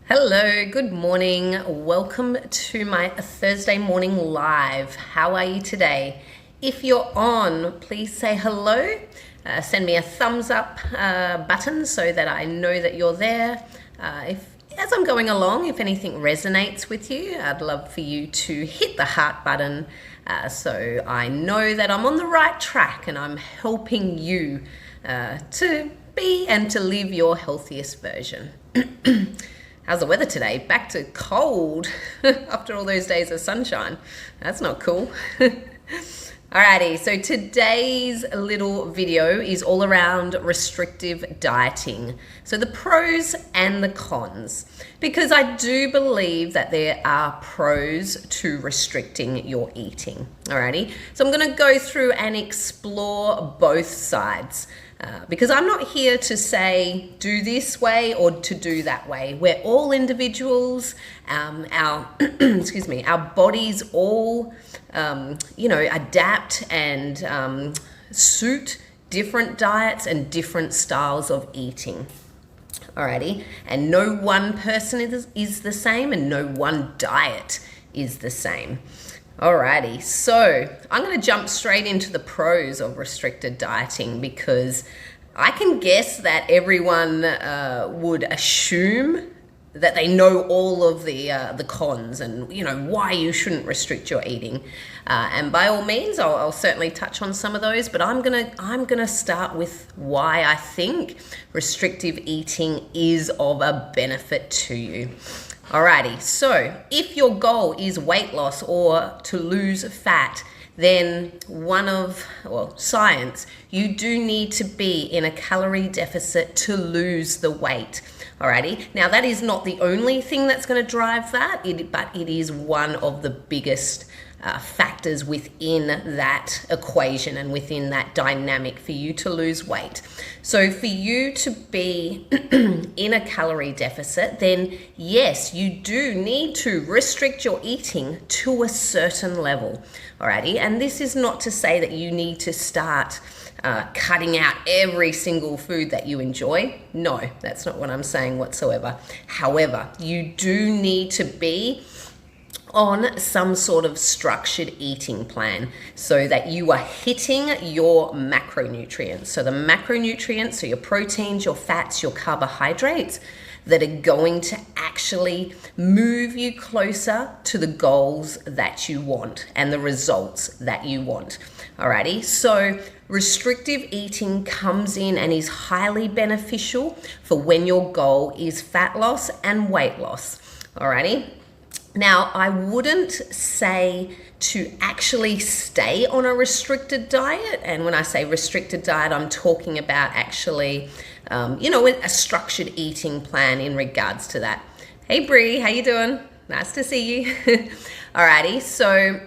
Hello, good morning. Welcome to my Thursday morning live. How are you today? If you're on, please say hello. Send me a thumbs up button so that I know that you're there. As I'm going along, if anything resonates with you, I'd love for you to hit the heart button so I know that I'm on the right track and I'm helping you to be and to live your healthiest version. How's the weather today? Back to cold after all those days of sunshine. That's not cool. Alrighty, so today's little video is all around restrictive dieting. So the pros and the cons, because I do believe that there are pros to restricting your eating. Alrighty, so I'm going to go through and explore both sides. Because I'm not here to say do this way or to do that way. We're all individuals. Our our bodies all adapt and suit different diets and different styles of eating. Alrighty, and no one person is the same, and no one diet is the same. Alrighty, so I'm going to jump straight into the pros of restricted dieting because I can guess that everyone would assume that they know all of the cons and why you shouldn't restrict your eating. And by all means, I'll certainly touch on some of those, but I'm gonna start with why I think restrictive eating is of a benefit to you. Alrighty, so if your goal is weight loss or to lose fat, then science, you do need to be in a calorie deficit to lose the weight. Alrighty, now that is not the only thing that's going to drive that, but it is one of the biggest factors within that equation and within that dynamic for you to lose weight. So for you to be in a calorie deficit, then yes, you do need to restrict your eating to a certain level. Alrighty, and this is not to say that you need to start cutting out every single food that you enjoy. No, that's not what I'm saying whatsoever. However, you do need to be on some sort of structured eating plan so that you are hitting your macronutrients. So the macronutrients, so your proteins, your fats, your carbohydrates that are going to actually move you closer to the goals that you want and the results that you want. Alrighty, so restrictive eating comes in and is highly beneficial for when your goal is fat loss and weight loss. Alrighty. Now, I wouldn't say to actually stay on a restricted diet. And when I say restricted diet, I'm talking about actually, a structured eating plan in regards to that. Hey, Bree, how you doing? Nice to see you. Alrighty, so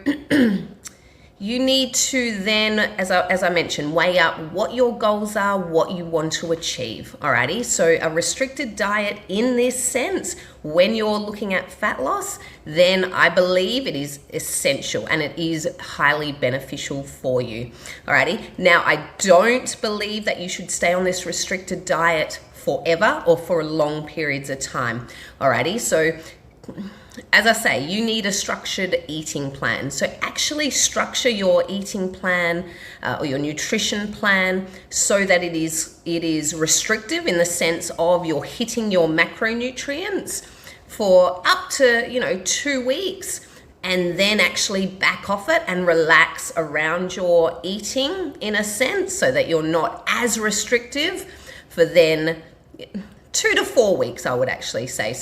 you need to then, as I mentioned, weigh up what your goals are, what you want to achieve. Alrighty, so a restricted diet in this sense, when you're looking at fat loss, then I believe it is essential and it is highly beneficial for you. Alrighty, now I don't believe that you should stay on this restricted diet forever or for long periods of time. Alrighty, so as I say, you need a structured eating plan. So actually structure your eating plan or your nutrition plan so that it is restrictive in the sense of you're hitting your macronutrients for up to 2 weeks, and then actually back off it and relax around your eating in a sense so that you're not as restrictive for then 2 to 4 weeks, I would actually say,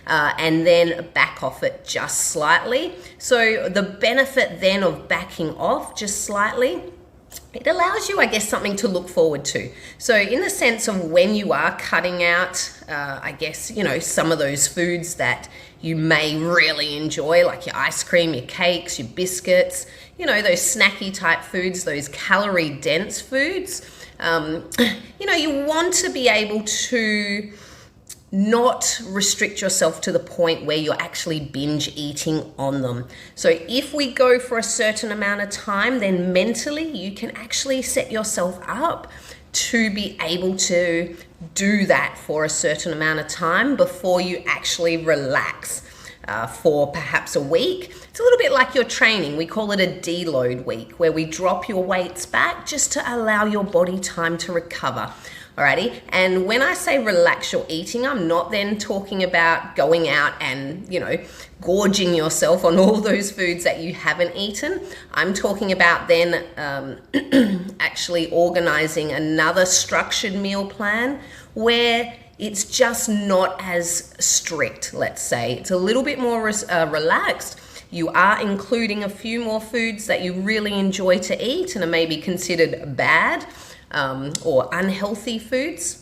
and then back off it just slightly. So the benefit then of backing off just slightly, it allows you, I guess, something to look forward to. So in the sense of when you are cutting out, some of those foods that you may really enjoy, like your ice cream, your cakes, your biscuits, those snacky type foods, those calorie dense foods, you want to be able to not restrict yourself to the point where you're actually binge eating on them. So if we go for a certain amount of time, then mentally you can actually set yourself up to be able to do that for a certain amount of time before you actually relax for perhaps a week. It's a little bit like your training. We call it a deload week, where we drop your weights back just to allow your body time to recover. Alrighty, and when I say relax your eating, I'm not then talking about going out and, gorging yourself on all those foods that you haven't eaten. I'm talking about then actually organizing another structured meal plan where it's just not as strict, let's say. It's a little bit more relaxed. You are including a few more foods that you really enjoy to eat and are maybe considered bad or unhealthy foods.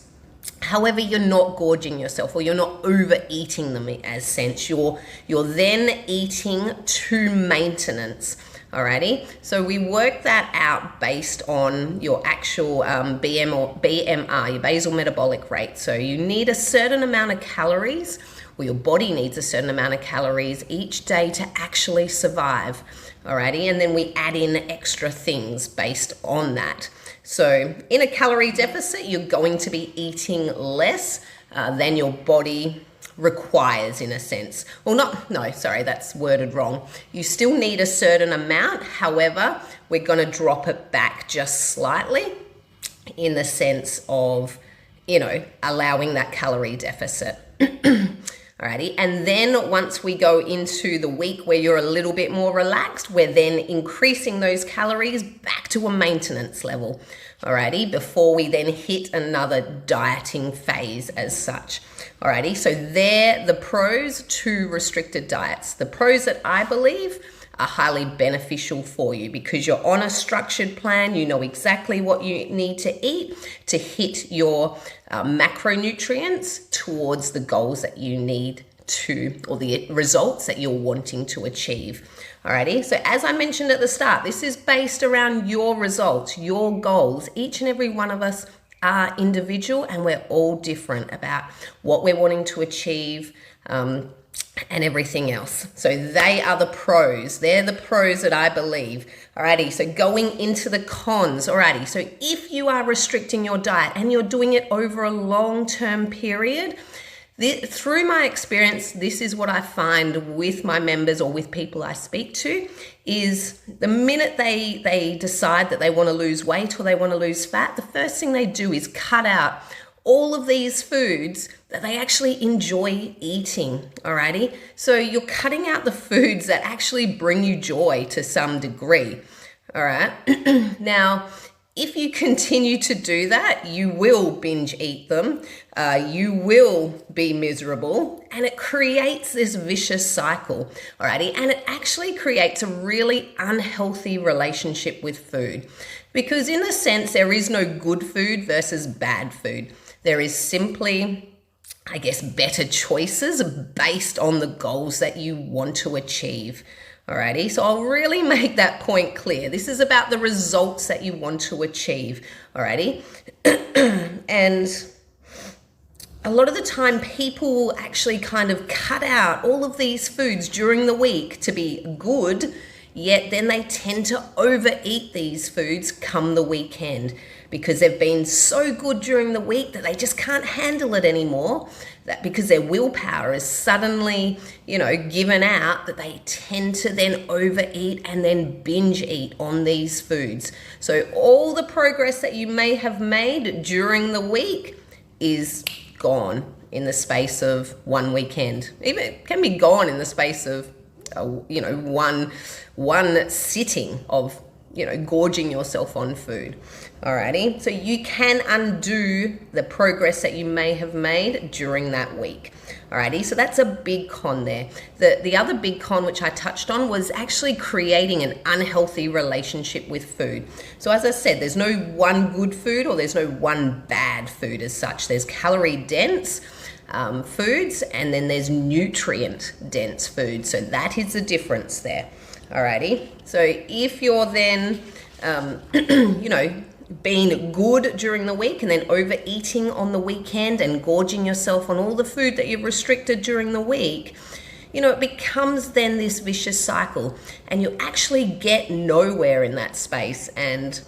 However, you're not gorging yourself, or you're not overeating them as sense. You're then eating to maintenance. Alrighty, so we work that out based on your actual BMR, your basal metabolic rate. So you need a certain amount of calories, or your body needs a certain amount of calories each day to actually survive. Alrighty, and then we add in extra things based on that. So in a calorie deficit, you're going to be eating less than your body requires, in a sense. Well, that's worded wrong. You still need a certain amount. However, we're going to drop it back just slightly in the sense of, allowing that calorie deficit. Alrighty, and then once we go into the week where you're a little bit more relaxed, we're then increasing those calories back to a maintenance level. Alrighty, before we then hit another dieting phase as such. Alrighty, so they're the pros to restricted diets. The pros that I believe are highly beneficial for you because you're on a structured plan. You know exactly what you need to eat to hit your macronutrients towards the goals that you need to, or the results that you're wanting to achieve. Alrighty, so as I mentioned at the start, this is based around your results, your goals. Each and every one of us are individual, and we're all different about what we're wanting to achieve and everything else. So they are the pros. They're the pros that I believe. Alrighty, so going into the cons. Alrighty, so if you are restricting your diet and you're doing it over a long-term period, through my experience, this is what I find with my members or with people I speak to, is the minute they decide that they want to lose weight or they want to lose fat, the first thing they do is cut out all of these foods that they actually enjoy eating, alrighty? So you're cutting out the foods that actually bring you joy to some degree, all right? Now, if you continue to do that, you will binge eat them, you will be miserable, and it creates this vicious cycle, alrighty? And it actually creates a really unhealthy relationship with food, because in a sense, there is no good food versus bad food. There is simply, I guess, better choices based on the goals that you want to achieve. Alrighty, so I'll really make that point clear. This is about the results that you want to achieve. Alrighty, and a lot of the time people will actually kind of cut out all of these foods during the week to be good, yet then they tend to overeat these foods come the weekend because they've been so good during the week that they just can't handle it anymore, that because their willpower is suddenly, given out, that they tend to then overeat and then binge eat on these foods. So all the progress that you may have made during the week is gone in the space of one weekend. Even it can be gone in the space of one sitting of gorging yourself on food. Alrighty, so you can undo the progress that you may have made during that week. Alrighty, so that's a big con there. The other big con, which I touched on, was actually creating an unhealthy relationship with food. So as I said, there's no one good food or there's no one bad food as such. There's calorie dense foods, and then there's nutrient dense foods. So that is the difference there. Alrighty, so if you're then, being good during the week and then overeating on the weekend and gorging yourself on all the food that you've restricted during the week, it becomes then this vicious cycle, and you actually get nowhere in that space. And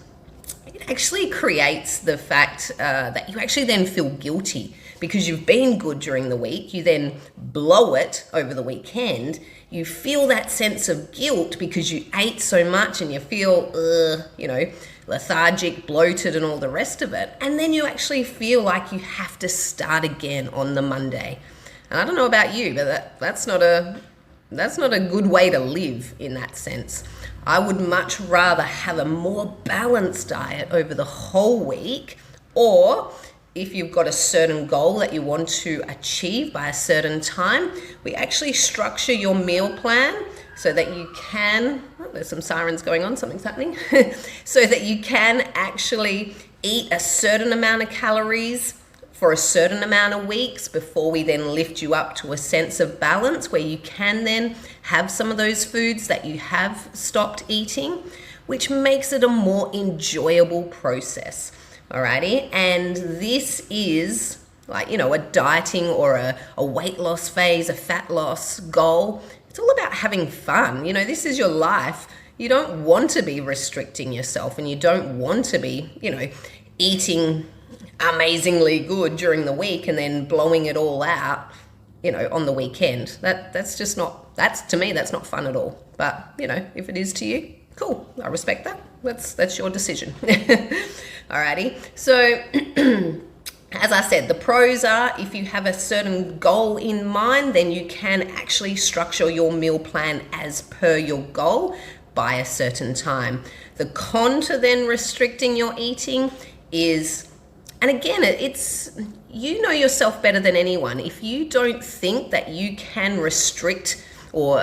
it actually creates the fact that you actually then feel guilty because you've been good during the week. You then blow it over the weekend. You feel that sense of guilt because you ate so much and you feel, lethargic, bloated, and all the rest of it. And then you actually feel like you have to start again on the Monday. And I don't know about you, but that's not a good way to live in that sense. I would much rather have a more balanced diet over the whole week, or if you've got a certain goal that you want to achieve by a certain time, we actually structure your meal plan so that you can, there's some sirens going on, something's happening, so that you can actually eat a certain amount of calories for a certain amount of weeks before we then lift you up to a sense of balance where you can then have some of those foods that you have stopped eating, which makes it a more enjoyable process. Alrighty, and this is like, a dieting or a weight loss phase, a fat loss goal. It's all about having fun. This is your life. You don't want to be restricting yourself, and you don't want to be, eating amazingly good during the week and then blowing it all out, on the weekend. That's to me, that's not fun at all. But, if it is to you, cool. I respect that. That's your decision. Alrighty. So, as I said, the pros are if you have a certain goal in mind, then you can actually structure your meal plan as per your goal by a certain time. The con to then restricting your eating is, and again, it's, you know yourself better than anyone. If you don't think that you can restrict or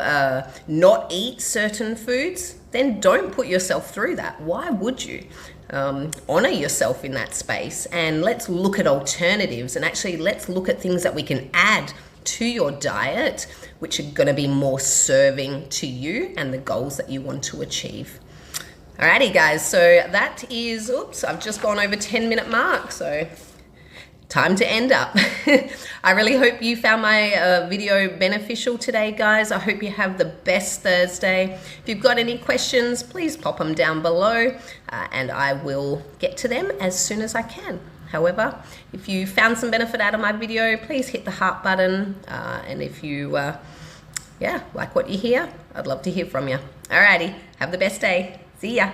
not eat certain foods, then don't put yourself through that. Why would you? Honor yourself in that space, and let's look at alternatives, and actually let's look at things that we can add to your diet which are going to be more serving to you and the goals that you want to achieve. Alrighty guys, so that is, I've just gone over 10-minute mark, so time to end up. I really hope you found my video beneficial today, guys. I hope you have the best Thursday. If you've got any questions, please pop them down below and I will get to them as soon as I can. However, if you found some benefit out of my video, please hit the heart button. And if you, like what you hear, I'd love to hear from you. Alrighty, have the best day. See ya.